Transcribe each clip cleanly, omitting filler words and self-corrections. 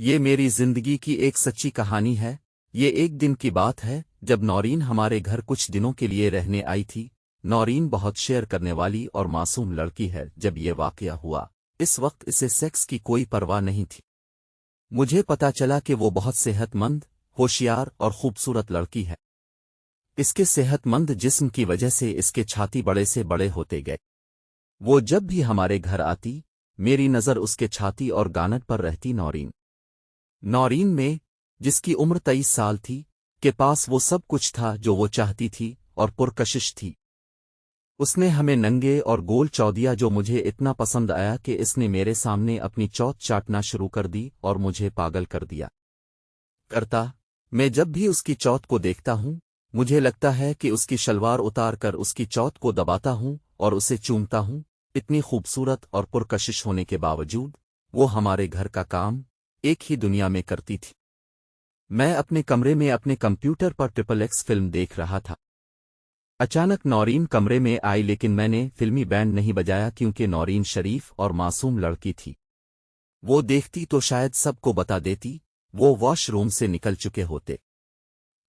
یہ میری زندگی کی ایک سچی کہانی ہے۔ یہ ایک دن کی بات ہے جب نورین ہمارے گھر کچھ دنوں کے لیے رہنے آئی تھی۔ نورین بہت شیئر کرنے والی اور معصوم لڑکی ہے۔ جب یہ واقعہ ہوا اس وقت اسے سیکس کی کوئی پرواہ نہیں تھی۔ مجھے پتا چلا کہ وہ بہت صحت مند، ہوشیار اور خوبصورت لڑکی ہے۔ اس کے صحت مند جسم کی وجہ سے اس کے چھاتی بڑے سے بڑے ہوتے گئے۔ وہ جب بھی ہمارے گھر آتی میری نظر اس کے چھاتی اور گانٹ پر رہتی۔ نورین میں جس کی عمر 23 سال تھی کے پاس وہ سب کچھ تھا جو وہ چاہتی تھی اور پرکشش تھی۔ اس نے ہمیں ننگے اور گول چودیا جو مجھے اتنا پسند آیا کہ اس نے میرے سامنے اپنی چوت چاٹنا شروع کر دی اور مجھے پاگل کر دیا۔ میں جب بھی اس کی چوت کو دیکھتا ہوں مجھے لگتا ہے کہ اس کی شلوار اتار کر اس کی چوت کو دباتا ہوں اور اسے چومتا ہوں۔ اتنی خوبصورت اور پرکشش ہونے کے باوجود وہ ہمارے گھر کا کام ایک ہی دنیا میں کرتی تھی۔ میں اپنے کمرے میں اپنے کمپیوٹر پر XXX فلم دیکھ رہا تھا۔ اچانک نورین کمرے میں آئی لیکن میں نے فلمی بینڈ نہیں بجایا کیونکہ نورین شریف اور معصوم لڑکی تھی۔ وہ دیکھتی تو شاید سب کو بتا دیتی۔ وہ واش روم سے نکل چکے ہوتے۔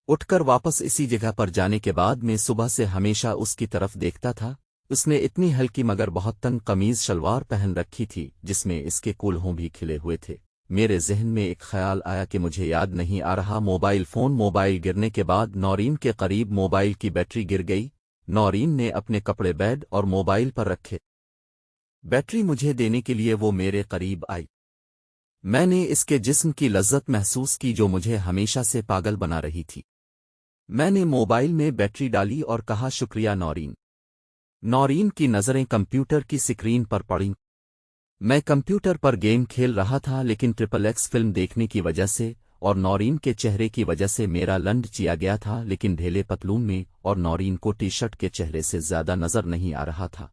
اٹھ کر واپس اسی جگہ پر جانے کے بعد میں صبح سے ہمیشہ اس کی طرف دیکھتا تھا۔ اس نے اتنی ہلکی مگر بہت تنگ قمیض شلوار پہن رکھی تھی جس میں اس کے کولہوں بھی کھلے ہوئے تھے۔ میرے ذہن میں ایک خیال آیا کہ مجھے یاد نہیں آ رہا موبائل گرنے کے بعد نورین کے قریب موبائل کی بیٹری گر گئی۔ نورین نے اپنے کپڑے بیڈ اور موبائل پر رکھے۔ بیٹری مجھے دینے کے لیے وہ میرے قریب آئی۔ میں نے اس کے جسم کی لذت محسوس کی جو مجھے ہمیشہ سے پاگل بنا رہی تھی۔ میں نے موبائل میں بیٹری ڈالی اور کہا شکریہ نورین۔ نورین کی نظریں کمپیوٹر کی سکرین پر پڑیں۔ میں کمپیوٹر پر گیم کھیل رہا تھا لیکن XXX فلم دیکھنے کی وجہ سے اور نورین کے چہرے کی وجہ سے میرا لنڈ چیا گیا تھا لیکن ڈھیلے پتلون میں اور نورین کو ٹی شرٹ کے چہرے سے زیادہ نظر نہیں آ رہا تھا۔